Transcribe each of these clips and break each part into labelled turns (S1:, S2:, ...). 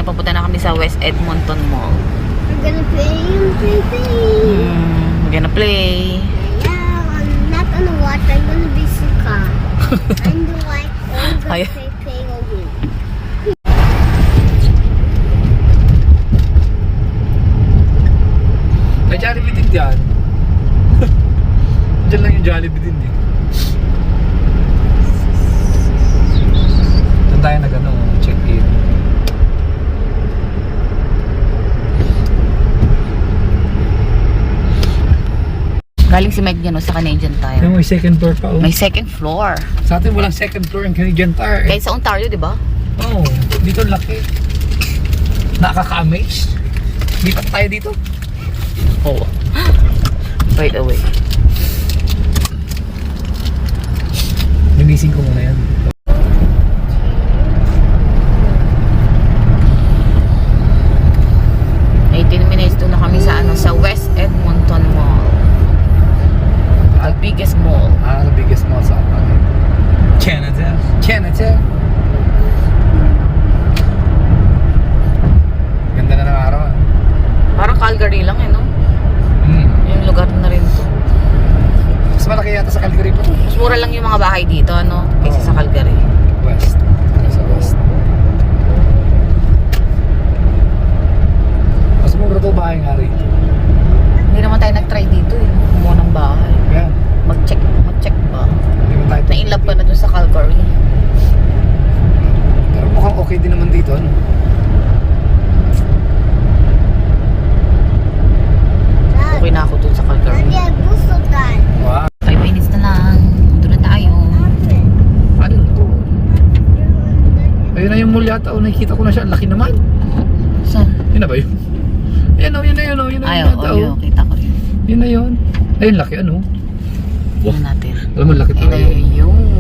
S1: Ayan, papunta na kami sa West Edmonton Mall.
S2: We're gonna play.
S1: We're gonna play.
S2: Yeah, I'm not gonna watch. I'm gonna be Suka. I'm the white. I'm gonna
S1: Ay.
S2: play again.
S3: May Jollibee din dyan. Diyan lang yung Jollibee din eh. Doon tayo check-in.
S1: Galing si Mike dyan sa Canadian Tire.
S3: May second floor pa.
S1: May second floor.
S3: Sa atin walang second floor yung Canadian Tire.
S1: Kahit sa Ontario, di ba?
S3: Oo, dito laki. Nakaka-amaze. Lipat tayo dito.
S1: Oo. Right away.
S3: Linisin ko muna yan.
S1: Minutes doon na kami sa sa West Edmonton Mall. The biggest mall.
S3: The biggest mall sa Canada. Canada. Ganda na ng araw ah.
S1: Parang Calgary lang no? Yung lugar na rin to.
S3: Mas malaki yata sa Calgary pa to.
S1: Mas mura lang yung mga bahay dito kaysa sa Calgary.
S3: West. Sa West. Mas mura to bahay nga rito.
S1: Hindi naman tayo nag-try dito kumuha ng bahay.
S3: Yan.
S1: Mag-check ba?
S3: Hindi mo tayo.
S1: Na-inlove ka na dun sa Calgary.
S3: Pero mukhang okay din naman dito
S1: Okay na ako dun sa Calgary.
S2: Daddy, I boosted that.
S3: Wow.
S1: 5 minutes na lang. Doon na tayo.
S3: Ano to? Ayun na yung mall yata. Nakikita ko na siya. Ang laki naman.
S1: Saan?
S3: Yun na ba yun? Yun na yun. Yun na
S1: Ay,
S3: yun.
S1: oo, kita ko rin.
S3: Yun na yun. Ayun, laki
S1: Tingnan natin.
S3: Alam mo, laki talaga yun.
S1: Ayun.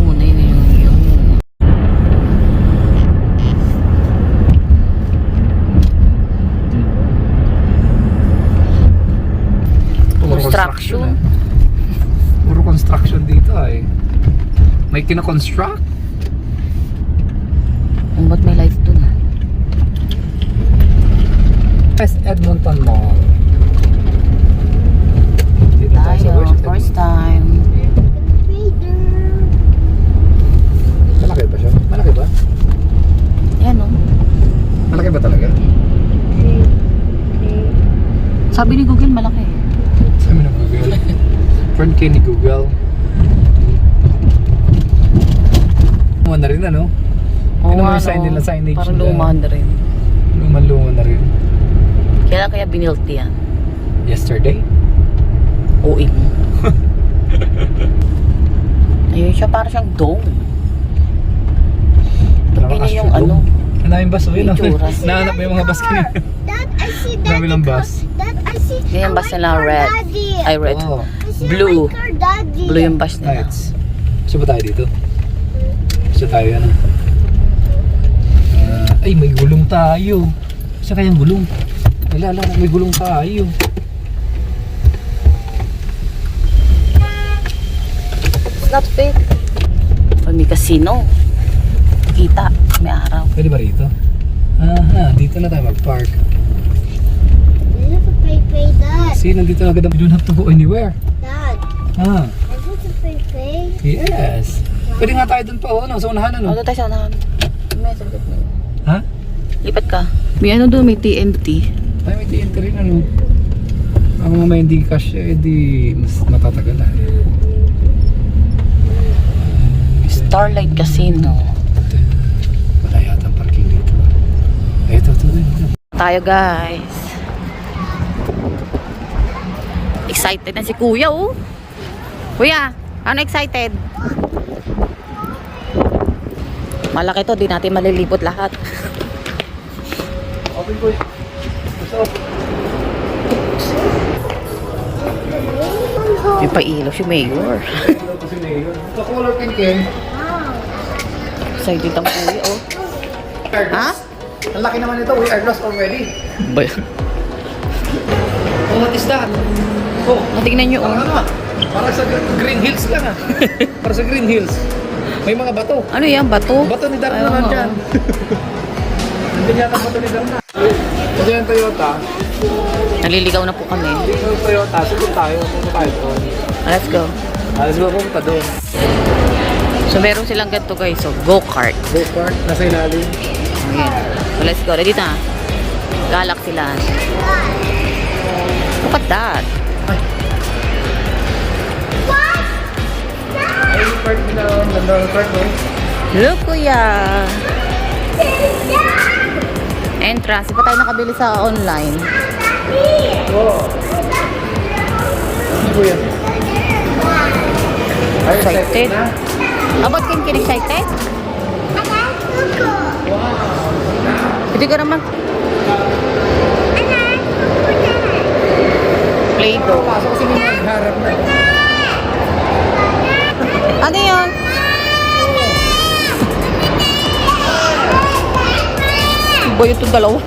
S1: Construction.
S3: Puro construction dito ay. May kina-construct.
S1: Ba't may light dun
S3: West Edmonton Mall. Dito tayo sa
S1: tayo,
S3: West
S1: first
S3: Edmonton.
S1: time.
S3: Malaki ba siya? Malaki ba?
S1: Ayan
S3: Malaki ba talaga?
S1: Sabi ni Google malaki.
S3: Sabi ng Google. Friend kayo ni Google. Luma na rin Yun naman yung sign nila, signage
S1: parang
S3: nila.
S1: luma na rin.
S3: Luma na rin.
S1: Kaya binilt yan?
S3: Yesterday?
S1: OA mo. Ayun siya, parang siyang dome. Ganyan yung
S3: Ang daming bus.
S1: itsura.
S3: Nahanap mo yung mga bus kanina.
S2: Dad, I see that.
S3: Dami ng bus.
S2: Dad, I see.
S1: Ganyan
S2: a
S1: bus
S2: white
S1: nila,
S2: car,
S1: red.
S2: Daddy.
S1: Ay, red.
S3: Oh.
S2: I see a
S1: Blue.
S2: white car, Daddy.
S1: Blue yung bus nila.
S3: Lights. Gusto ba tayo dito? Gusto tayo ay, may gulong tayo. Saan kayang gulong? Ala, may gulong tayo.
S1: It's not fake. Pag may casino, kita, may araw.
S3: Pwede ba rito? Aha, dito na tayo mag-park.
S2: I have to pay, Dad.
S3: See, nandito na agad. You don't have to go anywhere.
S2: Dad,
S3: Ah,
S2: I have to pay.
S3: yes. Pwede nga tayo dun pa, sa unahan,
S1: Ano tayo sa unahan? May sagot mo.
S3: Ha?
S1: Lipat ka. May doon, may TNT.
S3: Ay, may TNT rin, Ako mamaya hindi cash, di mas matatagalan.
S1: Starlight Casino.
S3: Wala yata ang parking dito. Ito.
S1: Tayo guys. Excited na si Kuya Kuya, ano excited? Malaki to, di natin malilipot lahat.
S3: Okay, boy. What's up?
S1: Yung pailaw si Mayor.
S3: Si Mayor. Ka-color Ken.
S1: Excited ang Kuya Ha?
S3: Ang laki naman ito. We are lost already. Oh, what is that? Oh,
S1: Natignan nyo
S3: Para sa Green Hills lang Para sa Green Hills. May mga bato.
S1: Ano yan, bato?
S3: Bato ni Darno
S1: Ayaw,
S3: nandyan. Hindi yata pa ito ni Darna. Ito yung Toyota.
S1: Naliligaw na po kami.
S3: Dito yung Toyota. Susunod tayo. Pupunta tayo doon.
S1: Let's go.
S3: Let's go pupunta doon.
S1: So meron silang ganito guys. So go-kart.
S3: Go-kart. Nasa ilalim.
S1: Ayan. So let's go. Ready na. Galaxy Land. Look at that.
S3: Ay, yung park nila. Ganda yung park mo.
S1: Look kuya. Entrance. Di pa tayo nakabili sa online.
S3: Oo. Ano po yan? Ay,
S1: Excited.
S3: na.
S1: About kin excited? Hindi ka naman. Play-Doh.
S3: Pasok kasi may magharap na.
S1: Ano yun? Boy, ito dalawa.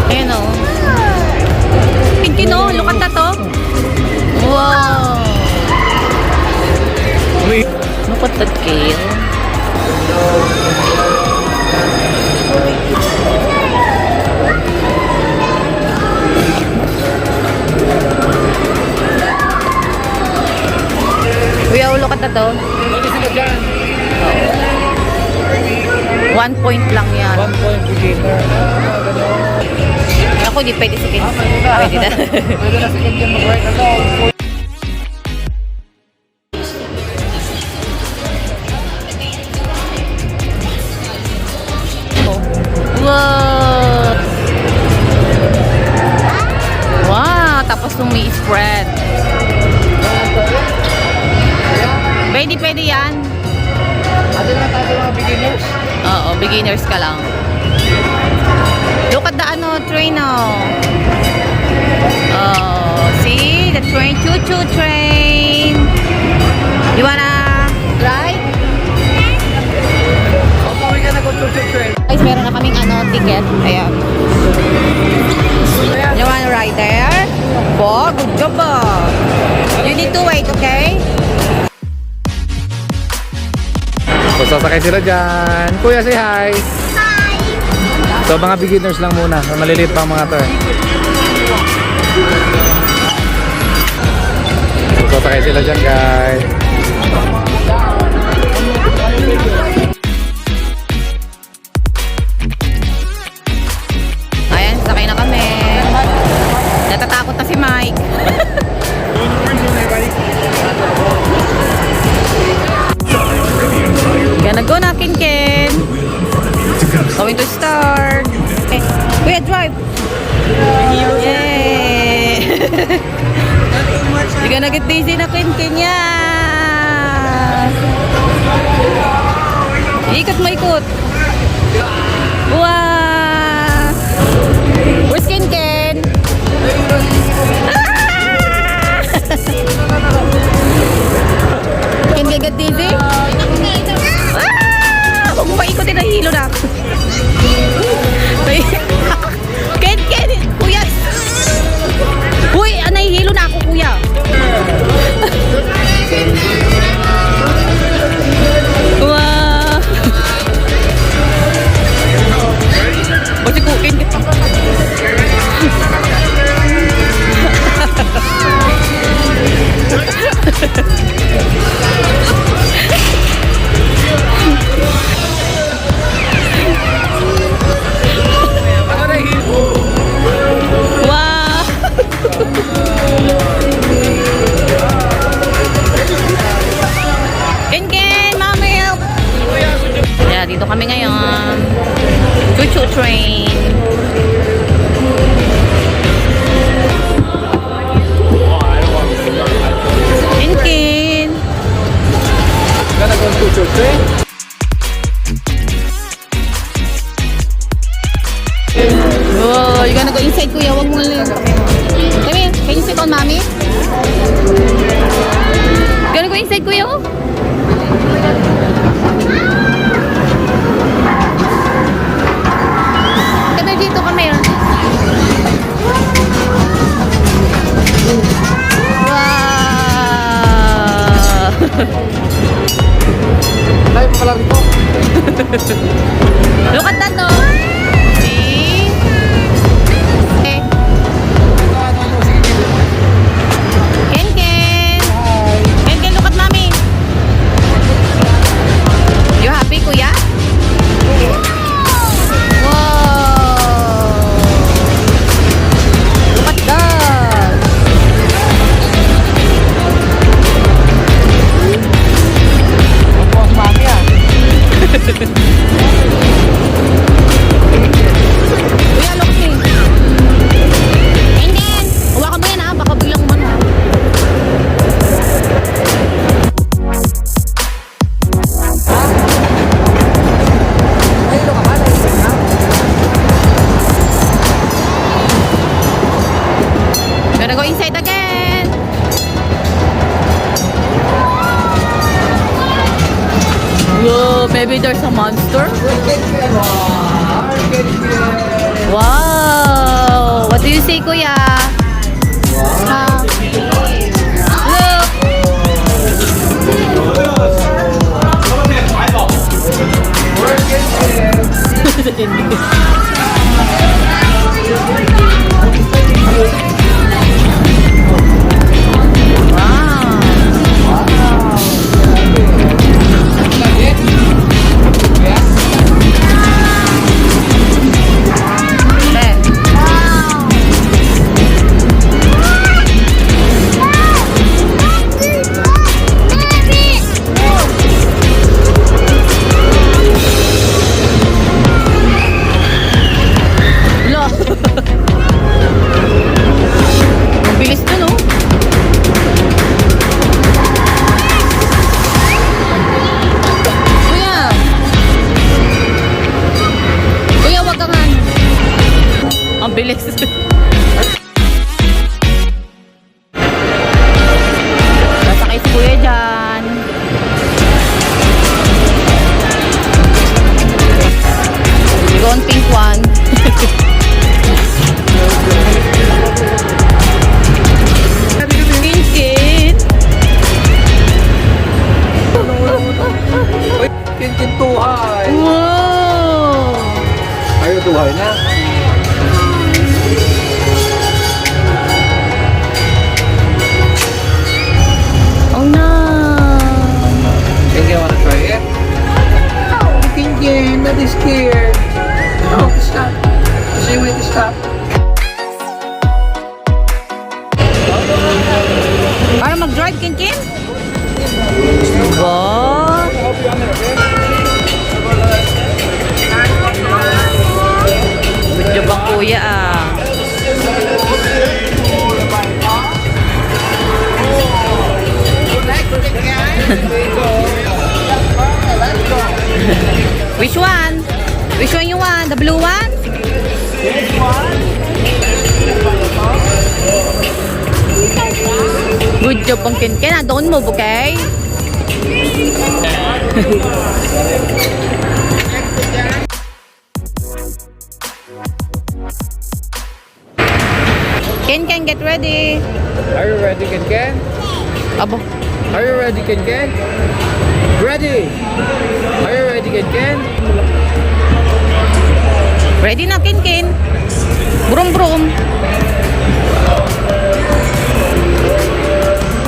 S1: Ayan o. Pinky no? Look at that o. Wow. Look at that kale. Kuya, look at that o.
S3: Lagi sila dyan.
S1: 1 point lang yan.
S3: 1 point beginner. Gano'n.
S1: Ako, di pwede sa kids.
S3: Pwede na.
S1: Pwede na.
S3: Pwede na si Indian mag-ride na to.
S1: Wow! Wow! Tapos may spread. Pwede yan.
S3: Ano na tayo mga beginners?
S1: Oo, beginners ka lang. Look at the train oh. Oh, see? The train, choo-choo train. You wanna ride?
S3: Pauwi ka na kung tututuin.
S1: Guys, meron na kaming ticket. Ayan. You wanna ride there? Oh, good job You need to wait, okay?
S3: So, sasakay sila dyan. Kuya, say hi.
S2: Hi.
S3: So, mga beginners lang muna. Maliliit pang mga to eh. So, sasakay sila dyan, guys.
S1: Ayan, sakay na kami. Natatakot na si Mike. Gonna go na, Ken. Going to start. Okay. Kuya, drive. Yay! You're gonna get dizzy na, Ken. Yan. Ikot mo, ikot. Wow! Where's Ken? Ah! Ken, get dizzy? Ah! Huwag mo paikutin, nahihilo na ako. Ken! Kuya! Uy! Nahihilo na ako, kuya. Wow! Basi ko, Ken. Wow! Ken, mama help! Yeah, dito kami ngayon. Choo-choo train. Ken.
S3: Gonna go to tututuin.
S1: Oh, you gonna go inside, kuya. Huwag mo lang. Come here.
S3: Tayo pa pala rito.
S1: Look at that, no? See? Okay. Ken Ken! Ken Ken, look at mommy! You happy, kuya? Wow! Look at that!
S3: Bukas mami ah.
S1: Kuya, look me! Ken Ken! Hawakan mo yan ha, baka biglang umano.
S3: Ay, lo ka ba?
S1: Gotta go inside again! Whoa, maybe there's a monster? Wow! What do you say, kuya? Wow. Look! Wow! Lo. Ang bilis nun, oh. Kuya. Kuya, wag kang ano. Ang bilis. Sasakay si kuya dyan. We go on pink one. Kinkit.
S3: Uy, kintuhay.
S1: Wow.
S3: Ayaw tuhay na.
S1: Oh no.
S3: Think you wanna try it? Tingin, not scared. No, stop. Say when to stop.
S1: Para mag-drive, Kinkin? Wow. Good job ang kuya ah. Which one? Which one you want? The blue one? Good job ang Kinkin ah. Don't move, okay? Ken, get ready.
S3: Are you ready, Ken?
S1: Abo.
S3: Are you ready, Ken? Ready! Are you ready, Ken?
S1: Ready na, Ken. Brum brum.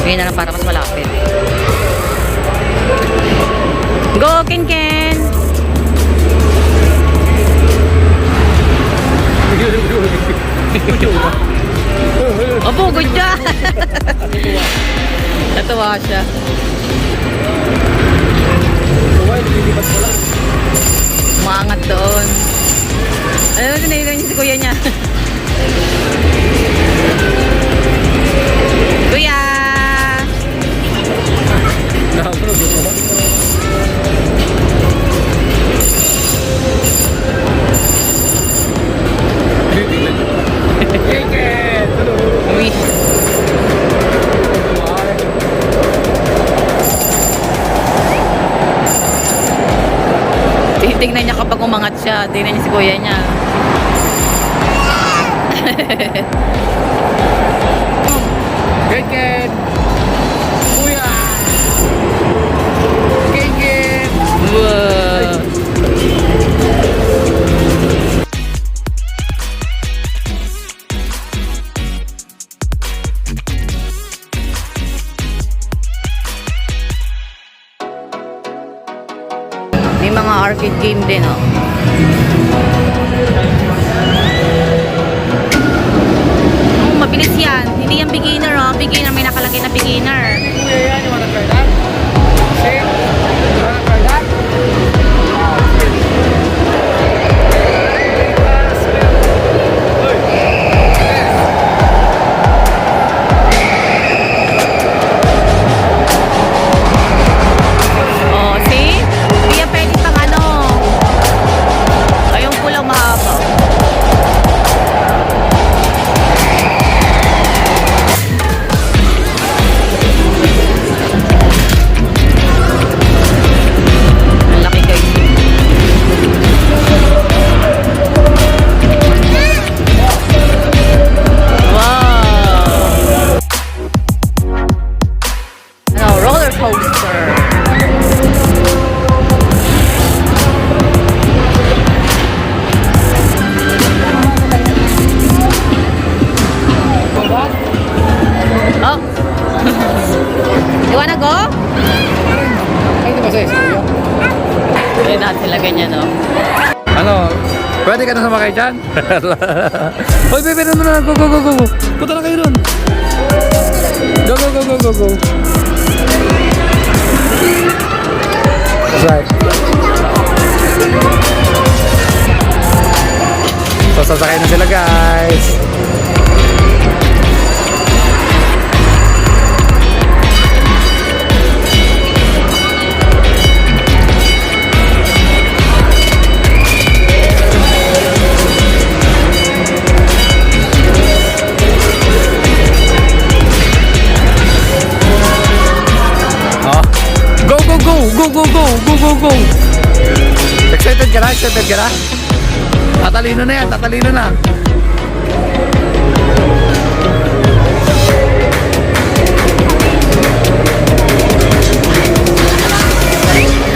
S1: Ngayon na lang para mas malapit. Go, Ken. Opo, good job. Natuwa siya. Umangat doon. Ano, tinailan niya si kuya niya. Kuya! Uy. Tingnan niya kapag umangat siya. Tingnan niya si kuya niya.
S3: Ken! Kuya!
S1: mga arcade game din, oh. Oh, mabilis yan. Hindi yan beginner, oh. Beginner, may nakalagay na beginner.
S3: Kuya yan, you wanna try that? See? You wanna try that?
S1: Oh, see? Hindi yan pwede pang ano. Ayong pulang mahaba. Ang laki guys. Wow! Ano, roller coaster. Oh. You wanna go?
S3: Ay, di ba size, kuya?
S1: Hindi natin sila ganyan, no?
S3: Ano? Pwede ka na sumakay dyan? Hoy, bebe, no. Go. Punta na kayo dun. Go. That's right. So, sasakay na sila, guys. Oh. Go. Excited ka na? Tatalino na yan, tatalino na.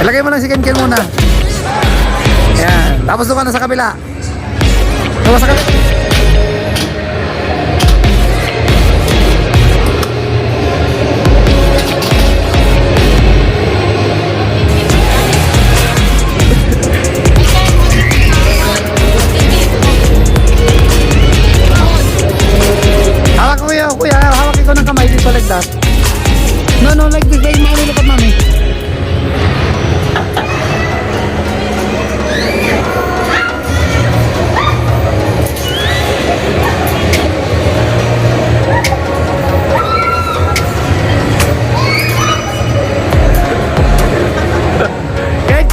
S3: Ilagay mo lang si Ken muna. Yan. Tapos doon ka na sa kabila. Doon ka sa kabila. Hawak ko kuya. Hawak ikaw ng kamay dito like that. No, like this. Like, maulilipad mami.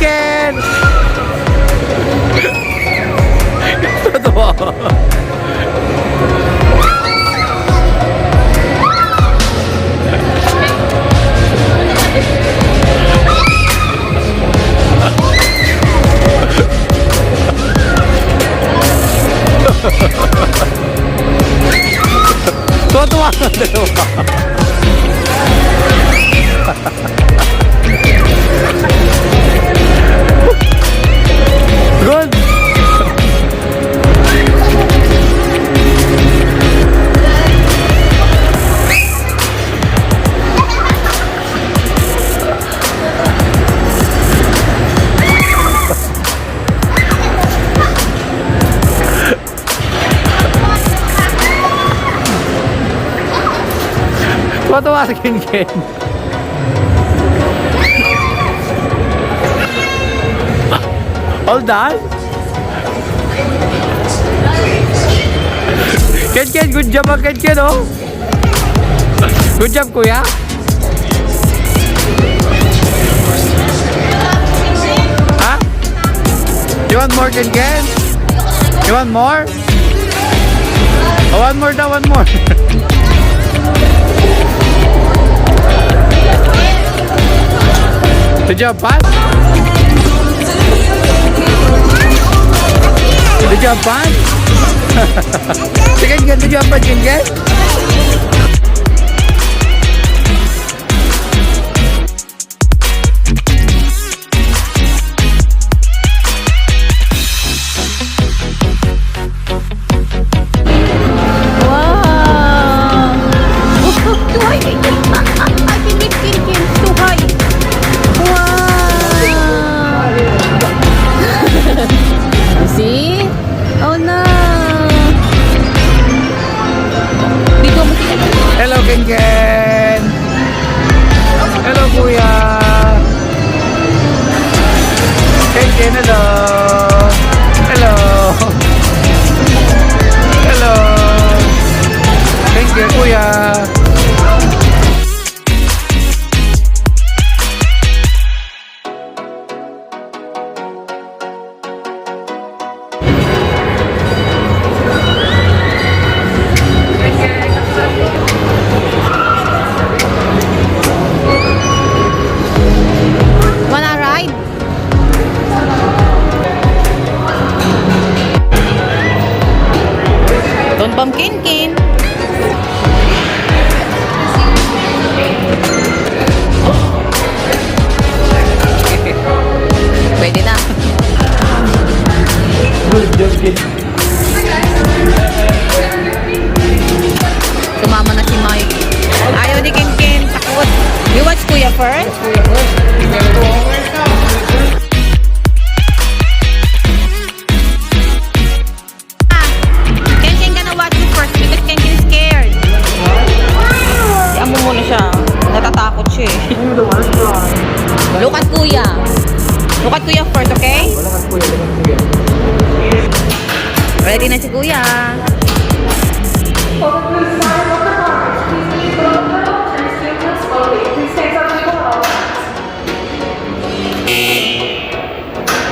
S3: Ken! Totoo. Tuwa-tuwa na dalawa. Good. Tuwa-tuwa si Ken. All done? Ken, good job Ken, oh. Good job, kuya. Ha? You want more, Ken? You want more? Oh, one more daw, one more. Good job, Pat. Good job, Pat. Sige, good job, Pat.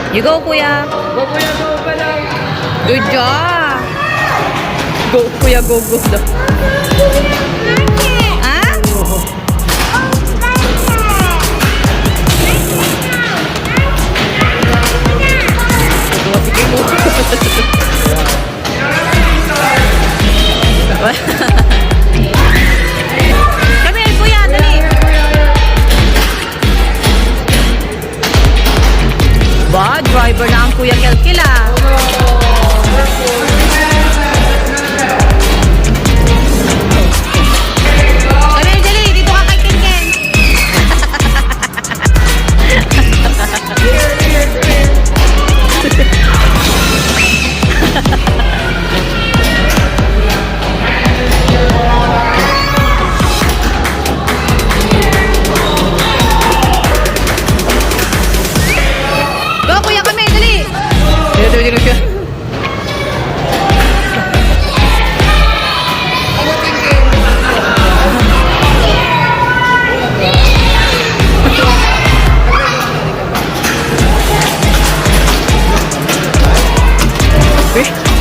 S1: You go, kuya.
S3: Go kuya, go pa lang.
S1: Good job. Go, kuya, go, go. Ah? Sige mo. Come here, kuya, dali. Ba, driver na ang kuya Kelkil ah. Come here, dali. Dito ka kay Ken. Go, kuya, kami, dali. Dali.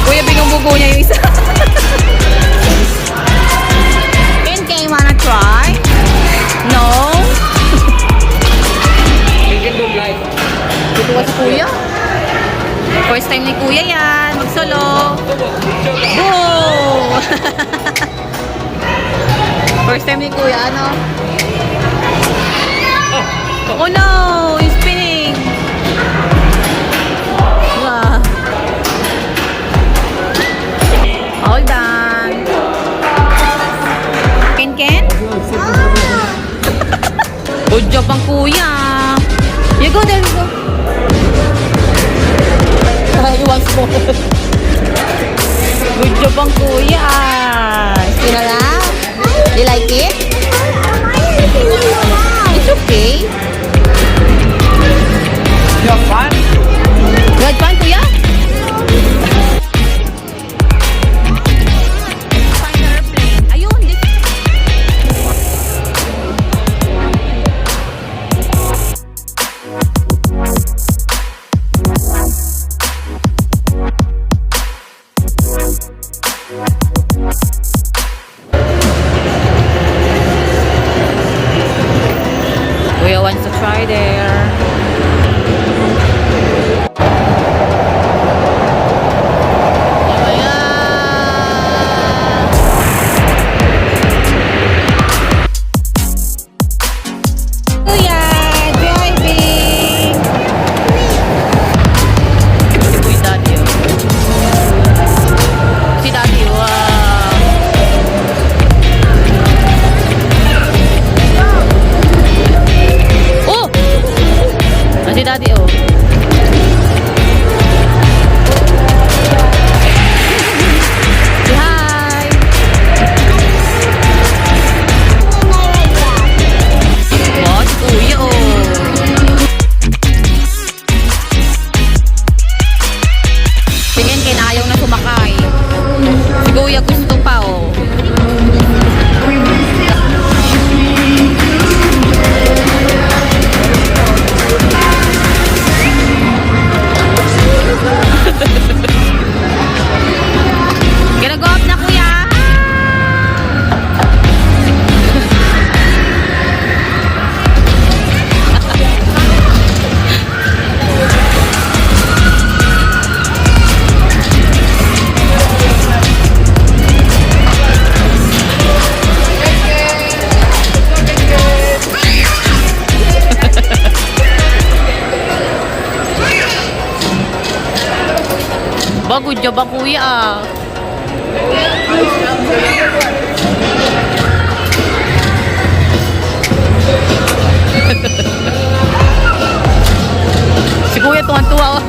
S1: Kuya, binubugo niya yung isa. Ken, wanna try? No? Dito ka sa kuya. First time ni kuya yan. Mag-solo. Go! First time ni kuya, ano? Oh no! He's spinning! Wow. All done. Ken? Good job ang kuya. You go there, you go. You want more. Good job ang kuya. Spin na lang. You like it? It's okay.
S3: You have fun?
S1: You had fun, kuya? Find the airplane. Ayun, this. Kuya wants to try there. Kuya, driving. Si Daddy, oh. Si Daddy, wow. Oh! Ah, si Daddy, oh. Say hi. Oh, si Kuya, oh. Tingin, ayaw na sumakay. Si Kuya gusto pa, oh. Gonna go up na, kuya. Ba, good job ang kuya, ah. Si kuya tuwan-tuwa, oh.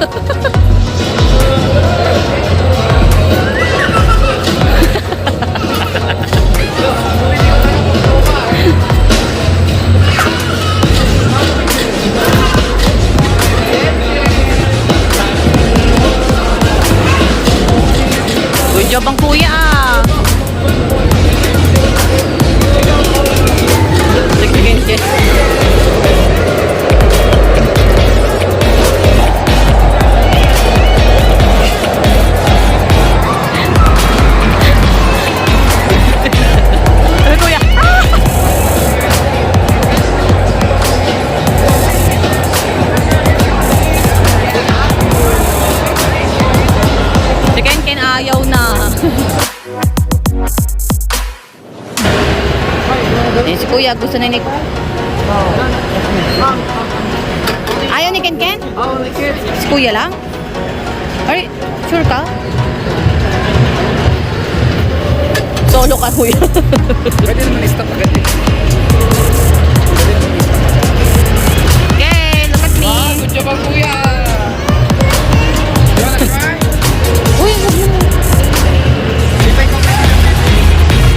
S1: Good job ang kuya, ah. Sige. Eh, si Kuya, gusto na ni... Ayaw ni Ken Ken?
S3: Oh, like it.
S1: Si Kuya lang? Ay, sure ka? Solo ka, Kuya.
S3: Pwede naman i-stop agad eh.
S1: Okay, look at me.
S3: Good job, kuya! You wanna try?
S1: Uy, wag mo.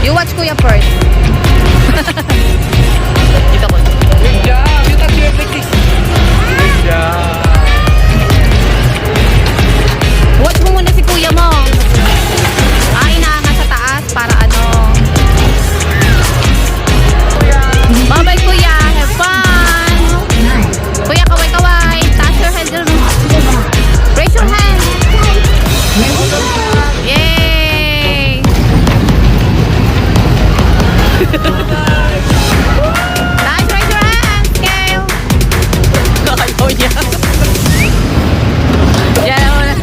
S1: You watch Kuya first. Dito ko.
S3: Good job! You touch your leg. Good job!
S1: Watch mo muna si Kuya mo. Inaangat sa taas para ano. Bye-bye, Kuya. Have fun. Kuya, kaway-kaway. Touch your hand. Raise your hand. Yay! Nice, raise your hand. Scale. Ayaw niya. Yan muna.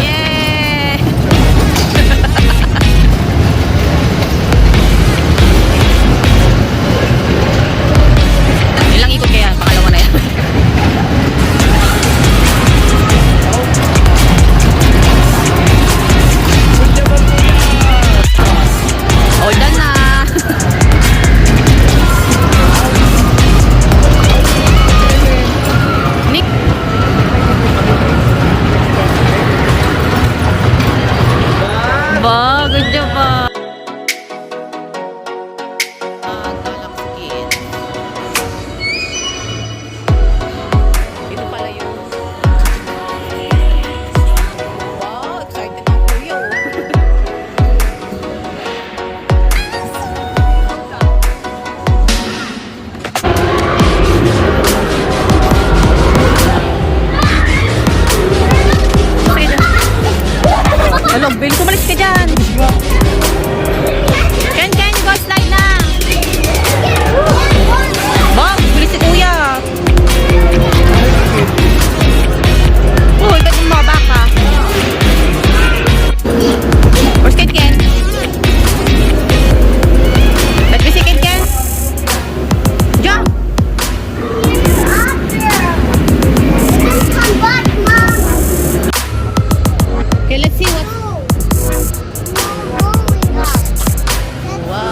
S1: Yay! Ilang ikot kaya? Pangalawa na yan. All done na. Nick. Ba, good job ba? Galaxy Kids. Ito pala yun. Wow, excited ang kuya oh. Hello, Bill, kumalis ka dyan. Ken, go slide na. Bang, bilis si Kuya. Uy, ba't yung mga baka? Where's Ken? Ba't ba si Ken? Jump!
S2: Come back, Mom.
S1: Okay, let's see what...
S2: Going up.
S1: Wow.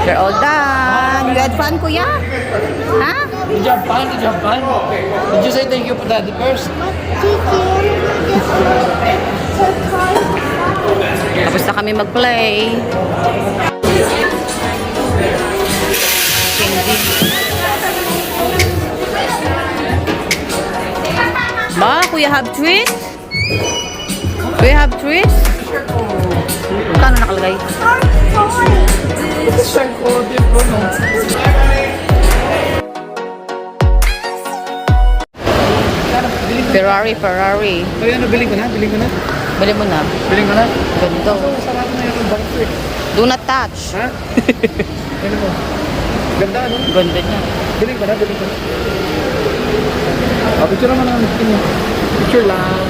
S1: You're all done. You had fun, Kuya? Ha?
S3: Good job, pan. Good job, pan. Did you say thank you for daddy first?
S1: Tapos na kami mag-play. Candy. Ba, Kuya have treat? Kuya have treat? Kano nakalagay? Ferrari.
S3: Ay, ano, biling ko na?
S1: Bili mo na.
S3: Biling ko na?
S1: Ganito.
S3: Sarap na yung bangko eh.
S1: Do not touch.
S3: Ha? Ano mo? Ganda, ano?
S1: Ganda niya.
S3: Biling ko na. Picture naman ang picture lang.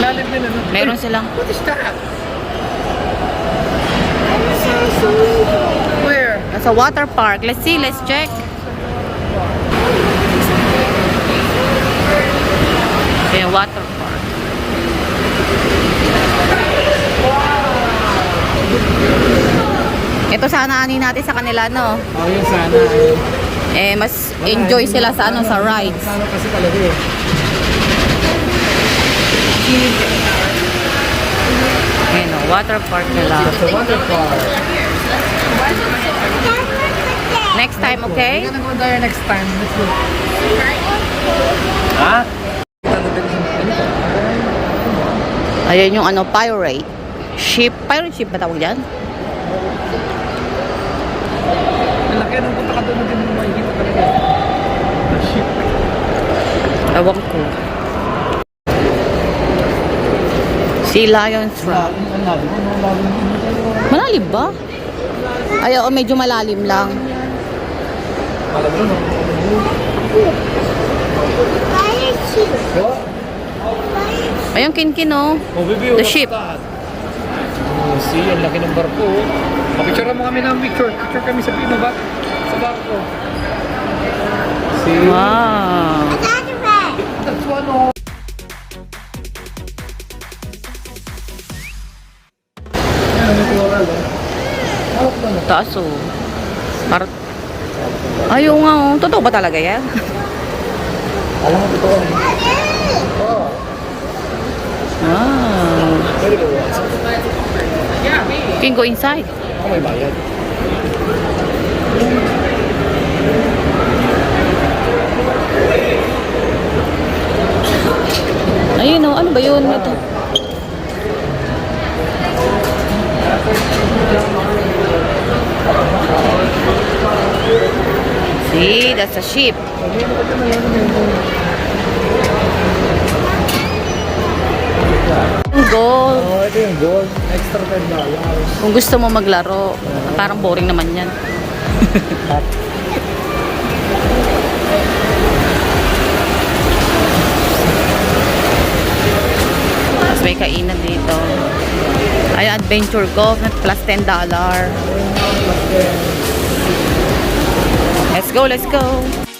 S3: Lalim din ano?
S1: Meron silang
S3: What is that? Where?
S1: nasa water park. Let's see, let's check. Okay, water park. Ito sana ani natin sa kanila, no?
S3: Oh, yun sana.
S1: Eh, mas enjoy sila sa ano, sa rides.
S3: Sana kasi talaga eh.
S1: Ayun, no, water park nila.
S3: It's a water park.
S1: Next time, okay?
S3: We're gonna go there next time. Let's go. Ha?
S1: Ayun yung ano, pirate ship. Pirate ship ba tawag yan?
S3: Ang laki nung punta ka doon na din mo makikita talaga. The ship.
S1: Ewan ko. Sea Lions Rock.
S3: Ang lalim mo, ang lalim mo.
S1: Malalim ba? Ay, oo, medyo malalim lang.
S3: Alam mo,
S2: Fire ship.
S1: Ayun, kinkin, oh.
S3: oh, baby,
S1: The
S3: what's
S1: ship.
S3: that? Oh, see, ang laki ng barko. Picture mo kami ng picture. Picture kami sa pino ba? Sa barko. See?
S1: Wow.
S2: Another bag.
S3: That's one oh. Yan, may floral oh. Hawak mo na.
S1: Taas, oh. Ayaw nga, oh. Totoo ba talaga yan?
S3: Alam mo ito. Oh.
S1: Wow.
S3: Very good.
S1: You can go inside.
S3: Oh, may bayad.
S1: Ayun, oh. Ano ba yun? Ito. See, that's a ship. Gold.
S3: Oh, ito yung gold. Extra $10.
S1: Kung gusto mo maglaro, parang boring naman yan. Tapos may kainan dito. Ay, Adventure Golf plus $10. Let's go, let's go.